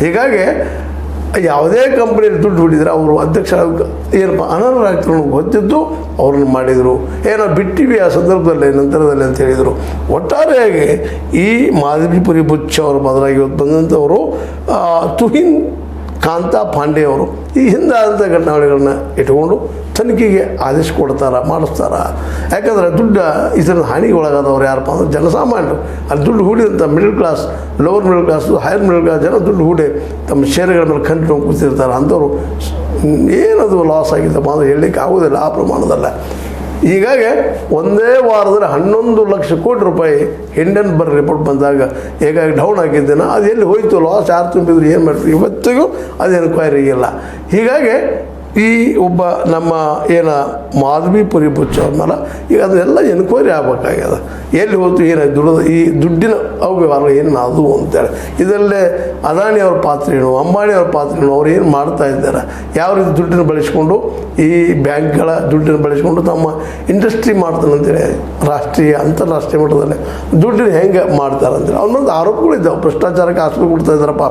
ಹೀಗಾಗಿ ಯಾವುದೇ ಕಂಪ್ನಿಯಲ್ಲಿ ದುಡ್ಡು ಹೊಡಿದ್ರೆ ಅವರು ಅಧ್ಯಕ್ಷ ಏನಪ್ಪ ಅನರ್ಹರಾಗ್ತಾರೆ ಗೊತ್ತಿದ್ದು ಅವ್ರನ್ನ ಮಾಡಿದರು. ಏನೋ ಬಿಟ್ಟಿವಿ ಆ ಸಂದರ್ಭದಲ್ಲಿ ನಂತರದಲ್ಲಿ ಅಂತ ಹೇಳಿದರು. ಒಟ್ಟಾರೆಯಾಗಿ ಈ ಮಾಧವಿಪುರಿ ಬುಚ್ಚ ಅವರ ಬದಲಾಗಿ ಇವತ್ತು ಬಂದಂಥವರು ತುಹಿನ್ ಕಾಂತಾ ಪಾಂಡೆ ಅವರು ಈ ಹಿಂದೆ ಆದಂಥ ಘಟನಾವಳಿಗಳನ್ನ ಇಟ್ಕೊಂಡು ತನಿಖೆಗೆ ಆದೇಶ ಮಾಡಿಸ್ತಾರ. ಯಾಕಂದರೆ ದುಡ್ಡು ಇದರ ಹಾನಿಗೆ ಒಳಗಾದವ್ರು ಯಾರಪ್ಪ ಅಂದ್ರೆ ಜನಸಾಮಾನ್ಯರು. ಅಲ್ಲಿ ದುಡ್ಡು ಹೂಡಿದಂಥ middle class, lower middle class, higher middle class ಜನ ದುಡ್ಡು ಹೂಡಿ ತಮ್ಮ ಷೇರುಗಳ ಮೇಲೆ ಕಂಟಿನ್ಯೂ ಕೂತಿರ್ತಾರೆ. ಅಂಥವ್ರು ಏನದು ಲಾಸ್ ಆಗಿದ್ದಪ್ಪ ಅಂದ್ರೆ ಹೇಳಲಿಕ್ಕೆ ಆಗೋದಿಲ್ಲ ಆ ಪ್ರಮಾಣದಲ್ಲ. ಹೀಗಾಗಿ ಒಂದೇ ವಾರದಲ್ಲಿ 11 ಲಕ್ಷ ಕೋಟಿ ರೂಪಾಯಿ ಹಿಂಡೆನ್ಬರ್ಗ್ ರಿಪೋರ್ಟ್ ಬಂದಾಗ ಹೇಗಾಗಿ ಡೌನ್ ಆಗಿದ್ದೇನೆ. ಅದು ಎಲ್ಲಿ ಹೋಯಿತು, ಲಾಸ್ ಯಾರು ತುಂಬಿದ್ರು, ಏನು ಮಾಡ್ತಾರೆ, ಇವತ್ತಿಗೂ ಅದು ಎನ್ಕ್ವೈರಿ ಇಲ್ಲ. ಹೀಗಾಗಿ ಈ ಒಬ್ಬ ನಮ್ಮ ಮಾಧವಿಪುರಿ ಬುಚ್ಚ ಅವ್ರನ್ನಲ್ಲ ಈಗ ಅದನ್ನೆಲ್ಲ ಎನ್ಕ್ವೈರಿ ಆಗಬೇಕಾಗ್ಯದ. ಎಲ್ಲಿ ಹೋಯ್ತು, ಏನಾಯ್ತು, ಈ ದುಡ್ಡಿನ ಅವ್ಯವಹಾರ ಏನು ಅದು ಅಂತೇಳಿ. ಇದರಲ್ಲೇ ಅದಾನಿ ಅವ್ರ ಪಾತ್ರ ಏನು, ಅಂಬಾನಿ ಅವ್ರ ಪಾತ್ರ ಏನು, ಅವ್ರು ಏನು ಮಾಡ್ತಾ ಇದ್ದಾರೆ, ಯಾವ ರೀತಿ ದುಡ್ಡನ್ನು ಬಳಸ್ಕೊಂಡು ಈ ಬ್ಯಾಂಕ್ಗಳ ದುಡ್ಡನ್ನು ಬಳಸ್ಕೊಂಡು ತಮ್ಮ ಇಂಡಸ್ಟ್ರಿ ಮಾಡ್ತಾನೆ ಅಂತೇಳಿ ರಾಷ್ಟ್ರೀಯ ಅಂತಾರಾಷ್ಟ್ರೀಯ ಮಟ್ಟದಲ್ಲಿ ದುಡ್ಡನ್ನು ಹೆಂಗೆ ಮಾಡ್ತಾರೆ ಅಂತೇಳಿ ಅವನೊಂದು ಆರೋಪಗಳಿದ್ದಾವೆ. ಭ್ರಷ್ಟಾಚಾರಕ್ಕೆ ಆಸ್ಪತ್ರೆ ಕೊಡ್ತಾ ಇದ್ದಾರಪ್ಪ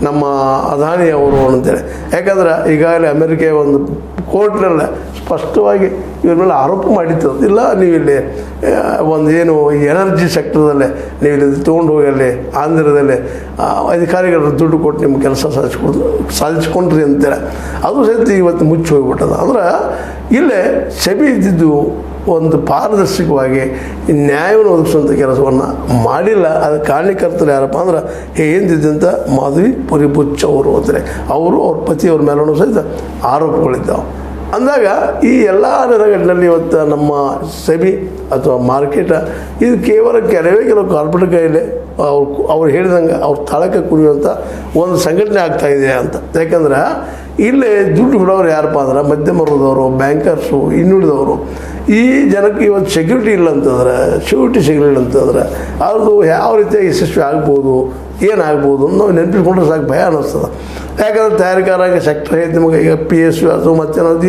ನಮ್ಮ ಅದಾನಿ ಅವರು ಅಂತೇಳಿ. ಯಾಕಂದ್ರೆ ಈಗಾಗಲೇ ಅಮೆರಿಕೆ ಒಂದು ಕೋರ್ಟ್ನಲ್ಲ ಸ್ಪಷ್ಟವಾಗಿ ಇವ್ರ ಮೇಲೆ ಆರೋಪ ಮಾಡಿತ್ತು. ಇಲ್ಲ ನೀವು ಇಲ್ಲಿ ಏನು ಎನರ್ಜಿ ಸೆಕ್ಟರ್ದಲ್ಲೇ ನೀವು ಇಲ್ಲಿ ತೊಗೊಂಡು ಹೋಗಿ ಅಲ್ಲಿ ಆಂಧ್ರದಲ್ಲಿ ಅಧಿಕಾರಿಗಳ ದುಡ್ಡು ಕೊಟ್ಟು ನಿಮ್ಮ ಕೆಲಸ ಸಾಧಿಸ್ಕೊಂಡ್ರಿ ಅಂತೇಳಿ ಅದು ಸಹಿತ ಇವತ್ತು ಮುಚ್ಚಿ ಹೋಗ್ಬಿಟ್ಟದ. ಅಂದ್ರೆ ಇಲ್ಲೇ ಸೆಬಿ ಇದ್ದಿದ್ದು ಒಂದು ಪಾರದರ್ಶಕವಾಗಿ ನ್ಯಾಯವನ್ನು ಒದಗಿಸುವಂಥ ಕೆಲಸವನ್ನು ಮಾಡಿಲ್ಲ. ಅದಕ್ಕೆ ಕಾರಣಕರ್ತರು ಯಾರಪ್ಪ ಅಂದ್ರೆ ಹಿಂದಿದ್ದಂಥ ಮಾಧವಿಪುರಿ ಬುಚ್ಚ ಅವರು ಅಂದರೆ ಅವರು ಅವ್ರ ಪತಿಯವ್ರ ಮೇಲೂ ಸಹಿತ ಆರೋಪಗಳಿದ್ದಾವೆ. ಅಂದಾಗ ಈ ಎಲ್ಲ ನೆರಗಟ್ಟಿನಲ್ಲಿ ಇವತ್ತು ನಮ್ಮ ಸೆಬಿ ಅಥವಾ ಮಾರ್ಕೆಟ ಇದು ಕೇವಲ ಕೆಲವು ಕಾರ್ಪೊರೇಟ್ ಕೈಯಲ್ಲಿ ಅವ್ರು ಹೇಳಿದಂಗೆ ಅವ್ರ ತಾಳಕ್ಕೆ ಕುಣಿಯುವಂಥ ಒಂದು ಸಂಘಟನೆ ಆಗ್ತಾಯಿದೆ ಅಂತ. ಯಾಕಂದ್ರೆ ಇಲ್ಲೇ ದುಡ್ಡು ಬಿಡೋರು ಯಾರಪ್ಪ ಅಂದ್ರೆ ಮಧ್ಯಮ ವರ್ಗದವರು, ಬ್ಯಾಂಕರ್ಸು, ಇನ್ನುಳಿದವರು. ಈ ಜನಕ್ಕೆ ಇವತ್ತು ಸೆಕ್ಯೂರಿಟಿ ಇಲ್ಲ ಅಂತಂದ್ರೆ, ಶ್ಯೂರಿಟಿ ಸಿಗಲಿಲ್ಲ ಅಂತಂದ್ರೆ ಅದು ಯಾವ ರೀತಿಯಾಗಿ ಯಶಸ್ವಿ ಆಗ್ಬೋದು, ಏನಾಗ್ಬೋದು ನಾವು ನೆನಪಿಸ್ಕೊಂಡ್ರೆ ಸಾಕು ಭಯ ಅನ್ನಿಸ್ತದೆ. ಯಾಕಂದ್ರೆ ತಯಾರಿಕಾರಾಗಿ ಸೆಕ್ಟರ್ ಐತೆ ನಿಮಗೆ ಈಗ PSU ಅದು ಮತ್ತು